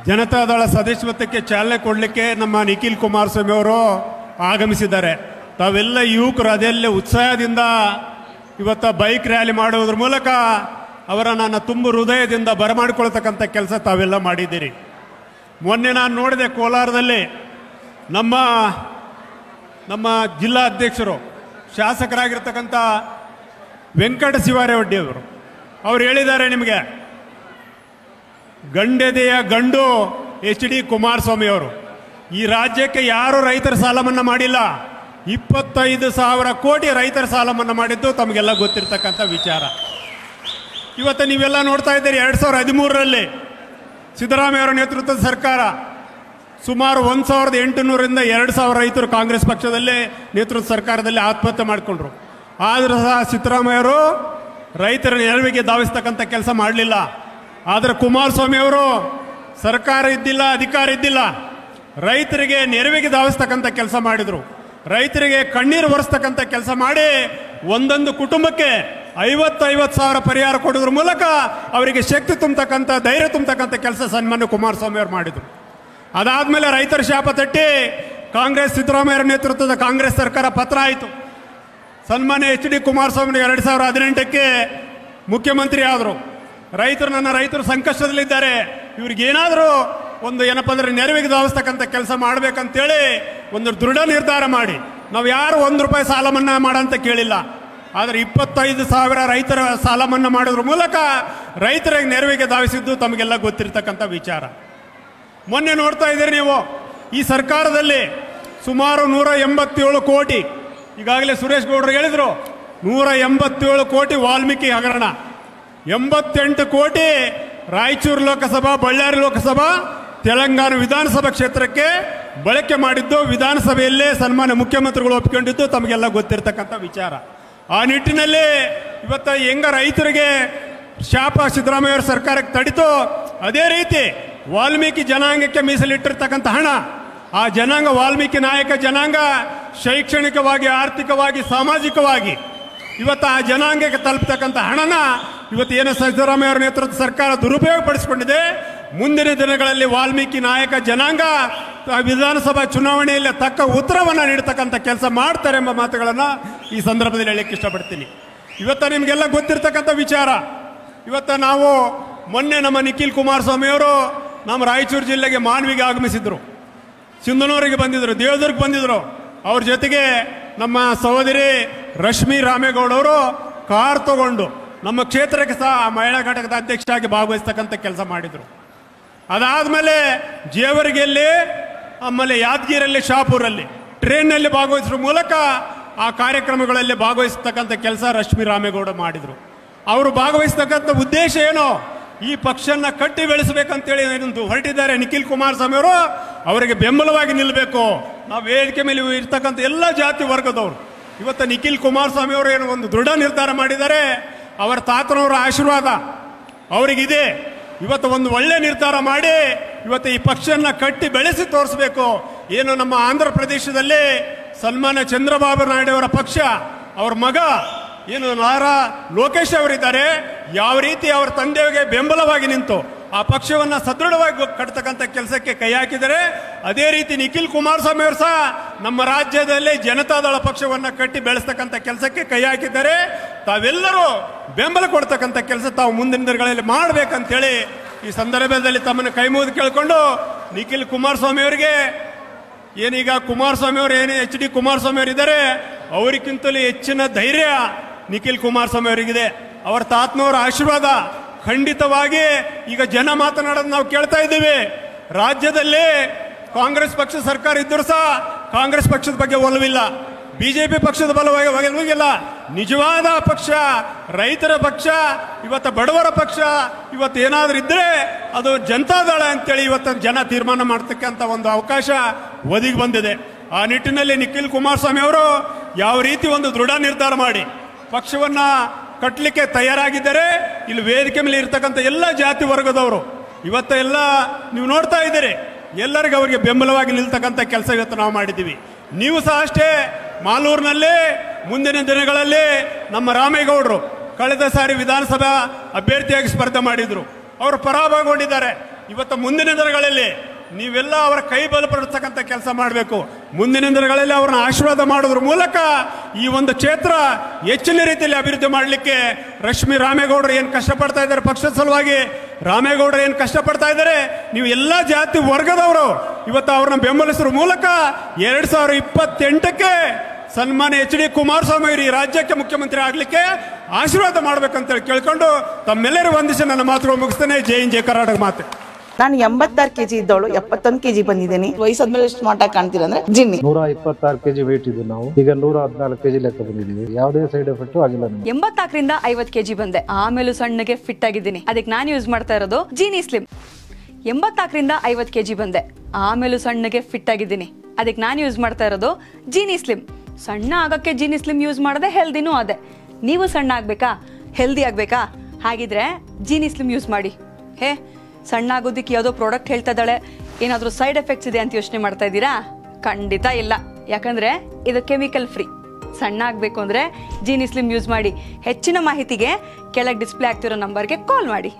ಜನತಾದಳ ಸದಸ್ಯತ್ವಕ್ಕೆ ಚಾಲನೆ ಕೊಡಲಿಕ್ಕೆ ನಮ್ಮ ನಿಖಿಲ್ ಕುಮಾರಸ್ವಾಮಿ ಅವರು ಆಗಮಿಸಿದ್ದಾರೆ. ತಾವೆಲ್ಲ ಯುವಕರು ಅದೆಲ್ಲ ಉತ್ಸಾಹದಿಂದ ಇವತ್ತು ಬೈಕ್ ರ್ಯಾಲಿ ಮಾಡುವುದರ ಮೂಲಕ ಅವರ ನನ್ನ ತುಂಬ ಹೃದಯದಿಂದ ಬರಮಾಡಿಕೊಳ್ತಕ್ಕಂಥ ಕೆಲಸ ತಾವೆಲ್ಲ ಮಾಡಿದ್ದೀರಿ. ಮೊನ್ನೆ ನಾನು ನೋಡಿದೆ ಕೋಲಾರದಲ್ಲಿ ನಮ್ಮ ಜಿಲ್ಲಾ ಅಧ್ಯಕ್ಷರು ಶಾಸಕರಾಗಿರ್ತಕ್ಕಂಥ ವೆಂಕಟ ಶಿವಾರೆಡ್ಡಿ ಅವರು ಹೇಳಿದ್ದಾರೆ, ನಿಮಗೆ ಗಂಡೆದೆಯ ಗಂಡು HD ಕುಮಾರಸ್ವಾಮಿ ಅವರು. ಈ ರಾಜ್ಯಕ್ಕೆ ಯಾರು ರೈತರ ಸಾಲ ಮನ್ನಾ ಮಾಡಿಲ್ಲ. 25,000 ಕೋಟಿ ರೈತರ ಸಾಲ ಮನ್ನಾ ಮಾಡಿದ್ದು ತಮಗೆಲ್ಲ ಗೊತ್ತಿರ್ತಕ್ಕಂಥ ವಿಚಾರ. ಇವತ್ತು ನೀವೆಲ್ಲ ನೋಡ್ತಾ ಇದ್ದೀರಿ, 2013ರಲ್ಲಿ ಸಿದ್ದರಾಮಯ್ಯ ಅವರ ನೇತೃತ್ವದ ಸರ್ಕಾರ ಸುಮಾರು 1,800ರಿಂದ 2,000 ರೈತರು ಕಾಂಗ್ರೆಸ್ ಪಕ್ಷದಲ್ಲಿ ನೇತೃತ್ವ ಸರ್ಕಾರದಲ್ಲಿ ಆತ್ಮಹತ್ಯೆ ಮಾಡಿಕೊಂಡ್ರು. ಆದರೂ ಸಹ ಸಿದ್ದರಾಮಯ್ಯ ಅವರು ರೈತರ ನೆರವಿಗೆ ಧಾವಿಸ್ತಕ್ಕಂಥ ಕೆಲಸ ಮಾಡಲಿಲ್ಲ. ಆದರೆ ಕುಮಾರಸ್ವಾಮಿ ಅವರು ಸರ್ಕಾರ ಇದ್ದಿಲ್ಲ, ಅಧಿಕಾರ ಇದ್ದಿಲ್ಲ, ರೈತರಿಗೆ ನೆರವಿಗೆ ಧಾವಿಸ್ತಕ್ಕಂಥ ಕೆಲಸ ಮಾಡಿದರು. ರೈತರಿಗೆ ಕಣ್ಣೀರು ಒರೆಸ್ತಕ್ಕಂಥ ಕೆಲಸ ಮಾಡಿ ಒಂದೊಂದು ಕುಟುಂಬಕ್ಕೆ 50,000 ಪರಿಹಾರ ಕೊಡೋದ್ರ ಮೂಲಕ ಅವರಿಗೆ ಶಕ್ತಿ ತುಂಬತಕ್ಕಂಥ, ಧೈರ್ಯ ತುಂಬತಕ್ಕಂಥ ಕೆಲಸ ಸನ್ಮಾನ್ಯ ಕುಮಾರಸ್ವಾಮಿ ಅವರು ಮಾಡಿದರು. ಅದಾದಮೇಲೆ ರೈತರ ಶಾಪ ತಟ್ಟಿ ಕಾಂಗ್ರೆಸ್ ಸಿದ್ದರಾಮಯ್ಯ ನೇತೃತ್ವದ ಕಾಂಗ್ರೆಸ್ ಸರ್ಕಾರ ಪತ್ರ ಆಯಿತು. ಸನ್ಮಾನ್ಯ HD ಕುಮಾರಸ್ವಾಮಿ 2018ಕ್ಕೆ ಮುಖ್ಯಮಂತ್ರಿ ಆದರು. ರೈತರು ಸಂಕಷ್ಟದಲ್ಲಿದ್ದಾರೆ, ಇವ್ರಿಗೇನಾದರೂ ಒಂದು ಏನಪ್ಪ ಅಂದರೆ ನೆರವಿಗೆ ಧಾವಿಸ್ತಕ್ಕಂಥ ಕೆಲಸ ಮಾಡಬೇಕಂತೇಳಿ ಒಂದು ದೃಢ ನಿರ್ಧಾರ ಮಾಡಿ, ನಾವು ಯಾರು ₹1 ಸಾಲ ಮನ್ನಾ ಮಾಡಂತ ಕೇಳಿಲ್ಲ. ಆದರೆ 25,000 ರೈತರ ಸಾಲ ಮನ್ನಾ ಮಾಡೋದ್ರ ಮೂಲಕ ರೈತರಿಗೆ ನೆರವಿಗೆ ಧಾವಿಸಿದ್ದು ತಮಗೆಲ್ಲ ಗೊತ್ತಿರ್ತಕ್ಕಂಥ ವಿಚಾರ. ಮೊನ್ನೆ ನೋಡ್ತಾ ಇದ್ದೀರಿ ನೀವು, ಈ ಸರ್ಕಾರದಲ್ಲಿ ಸುಮಾರು 187 ಕೋಟಿ, ಈಗಾಗಲೇ ಸುರೇಶ್ ಗೌಡರು ಹೇಳಿದರು, 187 ಕೋಟಿ ವಾಲ್ಮೀಕಿ ಹಗರಣ, 88 ಕೋಟಿ ರಾಯಚೂರು ಲೋಕಸಭಾ, ಬಳ್ಳಾರಿ ಲೋಕಸಭಾ, ತೆಲಂಗಾಣ ವಿಧಾನಸಭಾ ಕ್ಷೇತ್ರಕ್ಕೆ ಬಳಕೆ ಮಾಡಿದ್ದು ವಿಧಾನಸಭೆಯಲ್ಲೇ ಸನ್ಮಾನ್ಯ ಮುಖ್ಯಮಂತ್ರಿಗಳು ಒಪ್ಪಿಕೊಂಡಿದ್ದು ತಮಗೆಲ್ಲ ಗೊತ್ತಿರ್ತಕ್ಕಂಥ ವಿಚಾರ. ಆ ನಿಟ್ಟಿನಲ್ಲಿ ಇವತ್ತು ಹೆಂಗ ರೈತರಿಗೆ ಶಾಪ ಸಿದ್ದರಾಮಯ್ಯ ಸರ್ಕಾರಕ್ಕೆ ತಡಿತು, ಅದೇ ರೀತಿ ವಾಲ್ಮೀಕಿ ಜನಾಂಗಕ್ಕೆ ಮೀಸಲಿಟ್ಟಿರ್ತಕ್ಕಂಥ ಹಣ, ಆ ಜನಾಂಗ ವಾಲ್ಮೀಕಿ ನಾಯಕ ಜನಾಂಗ ಶೈಕ್ಷಣಿಕವಾಗಿ, ಆರ್ಥಿಕವಾಗಿ, ಸಾಮಾಜಿಕವಾಗಿ ಇವತ್ತು ಆ ಜನಾಂಗಕ್ಕೆ ತಲುಪತಕ್ಕಂಥ ಹಣನ ಇವತ್ತು ಏನು ಸಿದ್ದರಾಮಯ್ಯ ಅವರ ನೇತೃತ್ವದ ಸರ್ಕಾರ ದುರುಪಯೋಗ ಪಡಿಸಿಕೊಂಡಿದೆ. ಮುಂದಿನ ದಿನಗಳಲ್ಲಿ ವಾಲ್ಮೀಕಿ ನಾಯಕ ಜನಾಂಗ ವಿಧಾನಸಭಾ ಚುನಾವಣೆಯಲ್ಲಿ ತಕ್ಕ ಉತ್ತರವನ್ನು ನೀಡತಕ್ಕಂಥ ಕೆಲಸ ಮಾಡ್ತಾರೆ ಎಂಬ ಮಾತುಗಳನ್ನು ಈ ಸಂದರ್ಭದಲ್ಲಿ ಹೇಳಕ್ಕೆ ಇಷ್ಟಪಡ್ತೀನಿ. ಇವತ್ತು ನಿಮಗೆಲ್ಲ ಗೊತ್ತಿರ್ತಕ್ಕಂಥ ವಿಚಾರ. ಇವತ್ತು ನಾವು ಮೊನ್ನೆ ನಮ್ಮ ನಿಖಿಲ್ ಕುಮಾರಸ್ವಾಮಿ ಅವರು ನಮ್ಮ ರಾಯಚೂರು ಜಿಲ್ಲೆಗೆ ಮಾನ್ವಿಗೆ ಆಗಮಿಸಿದ್ರು, ಸಿಂಧನೂರಿಗೆ ಬಂದಿದ್ರು, ದೇವದುರ್ಗ ಬಂದಿದ್ರು. ಅವ್ರ ಜೊತೆಗೆ ನಮ್ಮ ಸಹೋದರಿ ರಶ್ಮಿ ರಾಮೇಗೌಡ ಅವರು ಕಾರ್ ತಗೊಂಡು ನಮ್ಮ ಕ್ಷೇತ್ರಕ್ಕೆ ಸಹ ಮಹಿಳಾ ಘಟಕದ ಅಧ್ಯಕ್ಷರಾಗಿ ಭಾಗವಹಿಸ್ತಕ್ಕಂಥ ಕೆಲಸ ಮಾಡಿದರು. ಅದಾದಮೇಲೆ ಜೇವರ್ಗಿಯಲ್ಲಿ, ಆಮೇಲೆ ಯಾದಗಿರಿಯಲ್ಲಿ, ಶಾಪುರಲ್ಲಿ ಟ್ರೈನ್ನಲ್ಲಿ ಭಾಗವಹಿಸೋ ಮೂಲಕ ಆ ಕಾರ್ಯಕ್ರಮಗಳಲ್ಲಿ ಭಾಗವಹಿಸ್ತಕ್ಕಂಥ ಕೆಲಸ ರಶ್ಮಿ ರಾಮೇಗೌಡ ಮಾಡಿದರು. ಅವರು ಭಾಗವಹಿಸ್ತಕ್ಕಂಥ ಉದ್ದೇಶ ಏನು, ಈ ಪಕ್ಷನ ಕಟ್ಟಿ ಬೆಳೆಸಬೇಕಂತೇಳಿ ಏನೊಂದು ಹೊರಟಿದ್ದಾರೆ ನಿಖಿಲ್ ಕುಮಾರಸ್ವಾಮಿ ಅವರು. ಅವರಿಗೆ ಬೆಂಬಲವಾಗಿ ನಿಲ್ಲಬೇಕು. ನಾವು ವೇದಿಕೆ ಮೇಲೆ ಇರ್ತಕ್ಕಂಥ ಎಲ್ಲ ಜಾತಿ ವರ್ಗದವರು ಇವತ್ತು ನಿಖಿಲ್ ಕುಮಾರಸ್ವಾಮಿ ಅವರು ಏನೋ ಒಂದು ದೃಢ ನಿರ್ಧಾರ ಮಾಡಿದ್ದಾರೆ. ಅವರ ತಾತನವರ ಆಶೀರ್ವಾದ ಅವರಿಗಿದೆ. ಇವತ್ತು ಒಂದು ಒಳ್ಳೆ ನಿರ್ಧಾರ ಮಾಡಿ ಇವತ್ತು ಈ ಪಕ್ಷನ ಕಟ್ಟಿ ಬೆಳೆಸಿ ತೋರಿಸಬೇಕು. ಏನು ನಮ್ಮ ಆಂಧ್ರ ಪ್ರದೇಶದಲ್ಲಿ ಸನ್ಮಾನ್ಯ ಚಂದ್ರಬಾಬು ನಾಯ್ಡು ಅವರ ಪಕ್ಷ, ಅವರ ಮಗ ಏನು ನಾರಾ ಲೋಕೇಶ್ ಅವರಿದ್ದಾರೆ, ಯಾವ ರೀತಿ ಅವರ ತಂದೆಗೆ ಬೆಂಬಲವಾಗಿ ನಿಂತು ಆ ಪಕ್ಷವನ್ನು ಸದೃಢವಾಗಿ ಕಟ್ತಕ್ಕಂಥ ಕೆಲಸಕ್ಕೆ ಕೈ ಹಾಕಿದರೆ, ಅದೇ ರೀತಿ ನಿಖಿಲ್ ಕುಮಾರಸ್ವಾಮಿ ಅವರು ಸಹ ನಮ್ಮ ರಾಜ್ಯದಲ್ಲಿ ಜನತಾದಳ ಪಕ್ಷವನ್ನು ಕಟ್ಟಿ ಬೆಳೆಸ್ತಕ್ಕಂಥ ಕೆಲಸಕ್ಕೆ ಕೈ ಹಾಕಿದ್ದಾರೆ. ತಾವೆಲ್ಲರೂ ಬೆಂಬಲ ಕೊಡ್ತಕ್ಕಂಥ ಕೆಲಸ ತಾವು ಮುಂದಿನ ದಿನಗಳಲ್ಲಿ ಮಾಡಬೇಕಂತೇಳಿ ಈ ಸಂದರ್ಭದಲ್ಲಿ ತಮ್ಮನ್ನು ಕೈ ಮುಗಿದು ಕೇಳಿಕೊಂಡು ನಿಖಿಲ್ ಕುಮಾರಸ್ವಾಮಿ ಅವರಿಗೆ ಏನೀಗ ಕುಮಾರಸ್ವಾಮಿ ಅವರು ಏನು HD ಕುಮಾರಸ್ವಾಮಿ ಅವರಿದ್ದಾರೆ, ಅವರಿಗಿಂತಲೂ ಹೆಚ್ಚಿನ ಧೈರ್ಯ ನಿಖಿಲ್ ಕುಮಾರಸ್ವಾಮಿ ಅವರಿಗಿದೆ. ಅವರ ತಾತನವರ ಆಶೀರ್ವಾದ ಖಂಡಿತವಾಗಿ ಈಗ ಜನ ಮಾತನಾಡೋದು ನಾವು ಕೇಳ್ತಾ ಇದ್ದೀವಿ. ರಾಜ್ಯದಲ್ಲಿ ಕಾಂಗ್ರೆಸ್ ಪಕ್ಷ ಸರ್ಕಾರ ಇದ್ದರೂ ಸಹ ಕಾಂಗ್ರೆಸ್ ಪಕ್ಷದ ಬಗ್ಗೆ ಒಲವಿಲ್ಲ, ಬಿಜೆಪಿ ಪಕ್ಷದ ಒಲವಿಲ್ಲ. ನಿಜವಾದ ಪಕ್ಷ ರೈತರ ಪಕ್ಷ, ಇವತ್ತು ಬಡವರ ಪಕ್ಷ, ಇವತ್ತು ಏನಾದರೂ ಇದ್ರೆ ಅದು ಜನತಾದಳ ಅಂತೇಳಿ ಇವತ್ತು ಜನ ತೀರ್ಮಾನ ಮಾಡ್ತಕ್ಕಂಥ ಒಂದು ಅವಕಾಶ ಒದಗಿ ಬಂದಿದೆ. ಆ ನಿಟ್ಟಿನಲ್ಲಿ ನಿಖಿಲ್ ಕುಮಾರಸ್ವಾಮಿ ಅವರು ಯಾವ ರೀತಿ ಒಂದು ದೃಢ ನಿರ್ಧಾರ ಮಾಡಿ ಪಕ್ಷವನ್ನ ಕಟ್ಟಲಿಕ್ಕೆ ತಯಾರಾಗಿದ್ದಾರೆ. ಇಲ್ಲಿ ವೇದಿಕೆ ಮೇಲೆ ಇರ್ತಕ್ಕಂಥ ಎಲ್ಲ ಜಾತಿ ವರ್ಗದವರು ಇವತ್ತು ಎಲ್ಲ ನೀವು ನೋಡ್ತಾ ಇದ್ದೀರಿ, ಎಲ್ಲರಿಗೂ ಅವರಿಗೆ ಬೆಂಬಲವಾಗಿ ನಿಲ್ತಕ್ಕಂಥ ಕೆಲಸ ಇವತ್ತು ನಾವು ಮಾಡಿದ್ದೀವಿ. ನೀವು ಸಹ ಅಷ್ಟೇ ಮಾಲೂರಿನಲ್ಲಿ ಮುಂದಿನ ದಿನಗಳಲ್ಲಿ ನಮ್ಮ ರಾಮೇಗೌಡರು ಕಳೆದ ಸಾರಿ ವಿಧಾನಸಭಾ ಅಭ್ಯರ್ಥಿಯಾಗಿ ಸ್ಪರ್ಧೆ ಮಾಡಿದ್ರು, ಅವರು ಪರಾಭವಗೊಂಡಿದ್ದಾರೆ. ಇವತ್ತು ಮುಂದಿನ ದಿನಗಳಲ್ಲಿ ನೀವೆಲ್ಲ ಅವರ ಕೈ ಬಲಪಡಿಸ್ತಕ್ಕಂಥ ಕೆಲಸ ಮಾಡಬೇಕು. ಮುಂದಿನ ದಿನಗಳಲ್ಲಿ ಅವ್ರನ್ನ ಆಶೀರ್ವಾದ ಮಾಡೋದ್ರ ಮೂಲಕ ಈ ಒಂದು ಕ್ಷೇತ್ರ ಹೆಚ್ಚಿನ ರೀತಿಯಲ್ಲಿ ಅಭಿವೃದ್ಧಿ ಮಾಡಲಿಕ್ಕೆ ರಶ್ಮಿ ರಾಮೇಗೌಡರು ಏನು ಕಷ್ಟಪಡ್ತಾ ಇದ್ದಾರೆ, ಪಕ್ಷದ ಸಲುವಾಗಿ ರಾಮೇಗೌಡರು ಏನು ಕಷ್ಟಪಡ್ತಾ ಇದ್ದಾರೆ, ನೀವು ಎಲ್ಲ ಜಾತಿ ವರ್ಗದವರು ಇವತ್ತು ಅವ್ರನ್ನ ಬೆಂಬಲಿಸೋದ್ರ ಮೂಲಕ 2028ಕ್ಕೆ ಸನ್ಮಾನ್ಯ ಎಚ್ ಡಿ ಕುಮಾರಸ್ವಾಮಿ ಅವರು ಈ ರಾಜ್ಯಕ್ಕೆ ಮುಖ್ಯಮಂತ್ರಿ ಆಗಲಿಕ್ಕೆ ಆಶೀರ್ವಾದ ಮಾಡ್ಬೇಕಂತೇಳಿ ಕೇಳ್ಕೊಂಡು ತಮ್ಮೆಲ್ಲರೂ ವಂದಿಸಿ ನನ್ನ ಮಾತುಗಳು ಮುಗಿಸ್ತೇನೆ. ಜೈ ಹಿಂದ್, ಜೈ ಕರ್ನಾಟಕ ಮಾತೆ. ನಾನು 86 kg ಇದ್ದವಳು 71 kg ಬಂದಿದ್ದೀನಿ. ವಯಸ್ಸಾದ್ಮೇಲೆ ಸ್ಮಾರ್ಟ್ ಆಗಿ ಕಾಣ್ತೀರ ಅಂದ್ರೆ ಜಿನ್ನಿ. 126 kg ವೇಟ್ ಇದ್ದು ನಾವು ಈಗ 114 kg ಲೆಕ್ಕ ಬಂದಿದ್ದೀವಿ. ಯಾವುದೇ ಸೈಡ್ ಎಫೆಕ್ಟ್ ಆಗಿಲ್ಲ. 84ರಿಂದ 50 kg ಬಂದೆ, ಆಮೇಲೂ ಸಣ್ಣಗೆ ಫಿಟ್ ಆಗಿದ್ದೀನಿ. ಅದಕ್ಕೆ ನಾನು ಯೂಸ್ ಮಾಡ್ತಾ ಇರೋದು ಜೀನಿ ಸ್ಲಿಮ್. 84ರಿಂದ 50 kg ಬಂದೆ, ಆಮೇಲೂ ಸಣ್ಣಗೆ ಫಿಟ್ ಆಗಿದ್ದೀನಿ. ಅದಕ್ಕೆ ನಾನು ಯೂಸ್ ಮಾಡ್ತಾ ಇರೋದು ಜೀನಿ ಸ್ಲಿಮ್. ಸಣ್ಣ ಆಗಕ್ಕೆ ಜೀನಿ ಸ್ಲಿಮ್ ಯೂಸ್ ಮಾಡದೆ ಹೆಲ್ದಿನೂ ಅದೇ. ನೀವು ಸಣ್ಣ ಆಗ್ಬೇಕಾ, ಹೆಲ್ದಿ ಆಗ್ಬೇಕಾ? ಹಾಗಿದ್ರೆ ಜೀನಿ ಸ್ಲಿಮ್ ಯೂಸ್ ಮಾಡಿ. ಸಣ್ಣ ಆಗೋದಕ್ಕೆ ಯಾವುದೋ ಪ್ರಾಡಕ್ಟ್ ಹೇಳ್ತಾ ಇದ್ದಾಳೆ, ಏನಾದರೂ ಸೈಡ್ ಎಫೆಕ್ಟ್ಸ್ ಇದೆ ಅಂತ ಯೋಚನೆ ಮಾಡ್ತಾ ಇದ್ದೀರಾ? ಖಂಡಿತ ಇಲ್ಲ, ಯಾಕಂದ್ರೆ ಇದು ಕೆಮಿಕಲ್ ಫ್ರೀ. ಸಣ್ಣ ಆಗಬೇಕು ಅಂದರೆ ಜೀನಿ ಸ್ಲಿಮ್ ಯೂಸ್ ಮಾಡಿ. ಹೆಚ್ಚಿನ ಮಾಹಿತಿಗೆ ಕೆಳಗೆ ಡಿಸ್ಪ್ಲೇ ಆಗ್ತಿರೋ ನಂಬರ್ಗೆ ಕಾಲ್ ಮಾಡಿ.